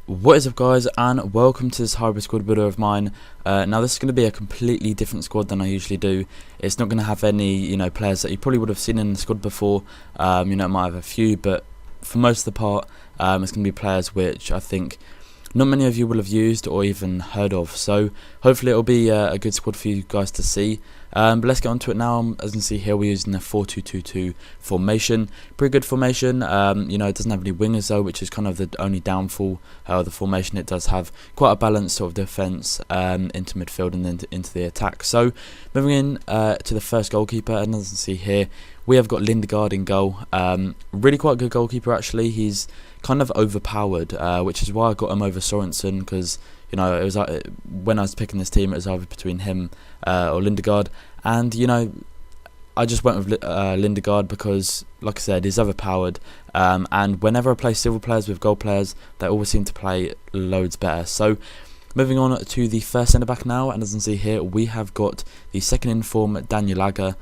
What is up, guys, and welcome to this hybrid squad builder of mine. Now this is going to be a completely different squad than I usually do. It's not going to have any players that you probably would have seen in the squad before. It might have a few, but for most of the part it's going to be players which I think not many of you will have used or even heard of. So hopefully it'll be a good squad for you guys to see. But let's get on to it now. As you can see here, we're using the 4-2-2-2 formation. Pretty good formation. It doesn't have any wingers though, which is kind of the only downfall of the formation. It does have quite a balanced sort of defence into midfield and then into the attack. So moving in to the first goalkeeper, and as you can see here, we have got Lindegaard in goal. Really quite a good goalkeeper actually. He's kind of overpowered, which is why I got him over Sorensen, because it was when I was picking this team, it was either between him or Lindegaard, and I just went with Lindegaard because, like I said, he's overpowered, and whenever I play silver players with gold players, they always seem to play loads better. So moving on to the first centre back now, and as you can see here, we have got the second in form, Daniel Agger.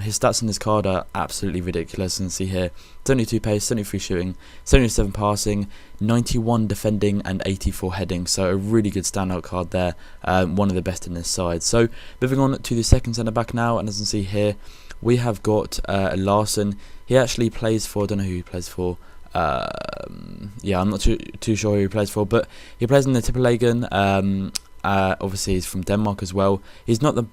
His stats in this card are absolutely ridiculous. As you can see here, 72 pace, 73 shooting, 77 passing, 91 defending, and 84 heading. So a really good standout card there. One of the best in this side. So moving on to the second centre back now, and as you can see here, we have got Larson. He actually plays for, I don't know who he plays for. Yeah, I'm not too sure who he plays for, but he plays in the Tippeligaen. Obviously he's from Denmark as well. He's not the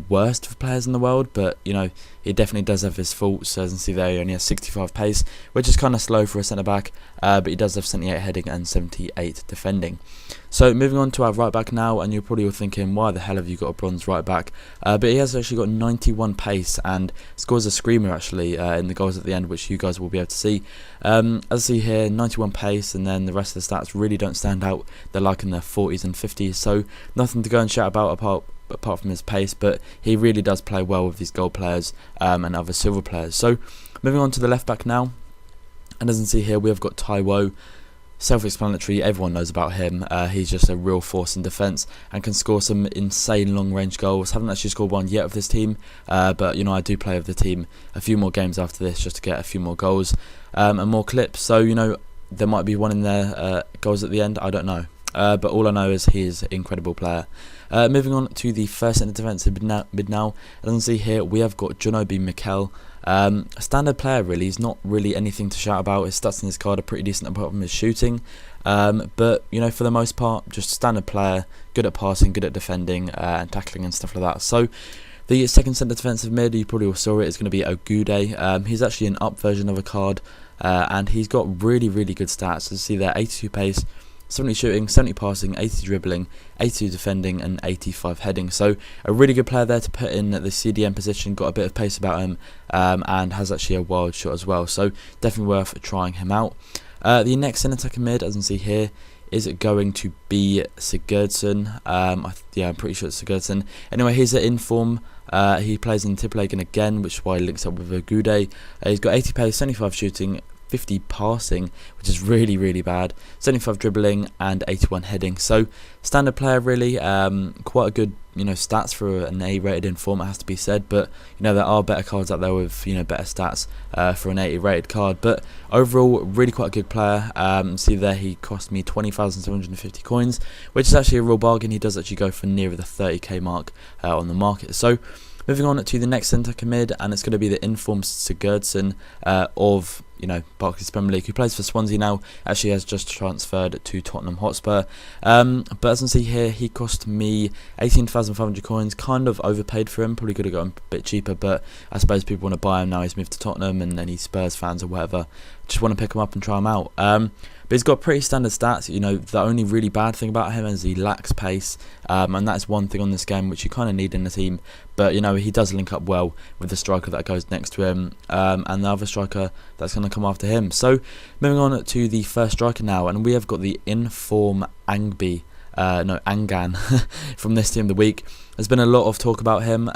worst of players in the world, but he definitely does have his faults. As you can see there, he only has 65 pace, which is kind of slow for a centre back, but he does have 78 heading and 78 defending. So moving on to our right back now, and you're probably all thinking, why the hell have you got a bronze right back? But he has actually got 91 pace and scores a screamer actually in the goals at the end, which you guys will be able to see. As you see here, 91 pace, and then the rest of the stats really don't stand out. They're like in the 40s and 50s, so nothing to go and shout about apart from his pace, but he really does play well with these gold players and other silver players. So moving on to the left back now, and as you can see here, we have got Taiwo. Self-explanatory, everyone knows about him. He's just a real force in defence and can score some insane long-range goals. Haven't actually scored one yet with this team, but I do play with the team a few more games after this just to get a few more goals and more clips. So there might be one in there goals at the end, I don't know. But all I know is he is an incredible player. Moving on to the first centre defensive mid now, as you can see here, we have got Jonobi Mikel. A standard player really. He's not really anything to shout about. His stats in this card are pretty decent apart from his shooting, but for the most part, just a standard player, good at passing, good at defending and tackling and stuff like that. So the second centre defensive mid, you probably all saw it, is going to be Ogude. He's actually an up version of a card, and he's got really good stats. As you see there, 82 pace, 70 shooting, 70 passing, 80 dribbling, 82 defending, and 85 heading. So a really good player there to put in at the CDM position. Got a bit of pace about him, and has actually a wild shot as well. So definitely worth trying him out. The next centre attacking mid, as you can see here, is going to be Sigurdsson. Yeah, I'm pretty sure it's Sigurdsson. Anyway, he's in form. He plays in Tippeligaen again, which is why he links up with Ogude. He's got 80 pace, 75 shooting, 50 passing, which is really bad, 75 dribbling, and 81 heading. So standard player really. Quite a good stats for an A rated in form, it has to be said, but there are better cards out there with better stats for an 80 rated card. But overall, really quite a good player. See there, he cost me 20,750 coins, which is actually a real bargain. He does actually go for nearer the 30k mark on the market. So moving on to the next centre mid, and it's going to be the informed Sigurdsson of Barclays Premier League, who plays for Swansea now. Actually has just transferred to Tottenham Hotspur. But as you can see here, he cost me 18,500 coins. Kind of overpaid for him. Probably could have got him a bit cheaper, but I suppose people want to buy him now. He's moved to Tottenham, and any Spurs fans or whatever just want to pick him up and try him out. But he's got pretty standard stats. The only really bad thing about him is he lacks pace, and that's one thing on this game which you kind of need in the team. But he does link up well with the striker that goes next to him, and the other striker that's going to come after him. So moving on to the first striker now, and we have got the inform Angan from this team of the week. There's been a lot of talk about him.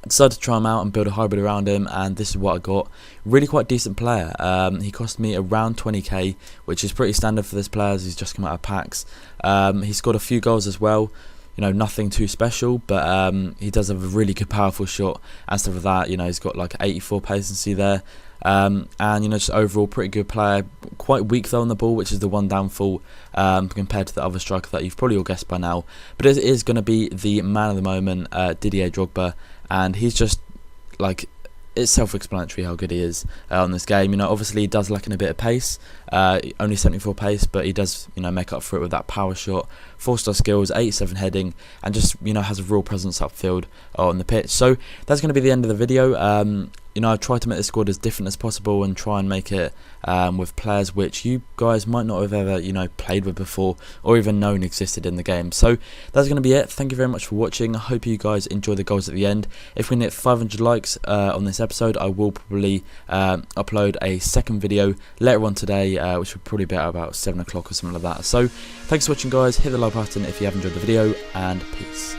I decided to try him out and build a hybrid around him, and this is what I got. Really quite decent player. He cost me around 20k, which is pretty standard for this player as he's just come out of packs. He scored a few goals as well. you know, nothing too special, but he does have a really good powerful shot and stuff like that. You know, he's got like 84 pacency there. And you know, just overall pretty good player. Quite weak though on the ball, which is the one downfall compared to the other striker that you've probably all guessed by now. But it is going to be the man of the moment, Didier Drogba, and he's just like, it's self-explanatory how good he is on this game. You know, obviously he does lack in a bit of pace, only 74 pace, but he does, you know, make up for it with that power shot, 4-star skills, 87 heading, and just, you know, has a real presence upfield on the pitch. So that's going to be the end of the video. You know, I've tried to make the squad as different as possible and try and make it with players which you guys might not have ever, you know, played with before or even known existed in the game. So that's going to be it. Thank you very much for watching. I hope you guys enjoy the goals at the end. If we can hit 500 likes on this episode, I will probably upload a second video later on today, which will probably be at about 7 o'clock or something like that. So thanks for watching, guys. Hit the like button if you have enjoyed the video, and peace.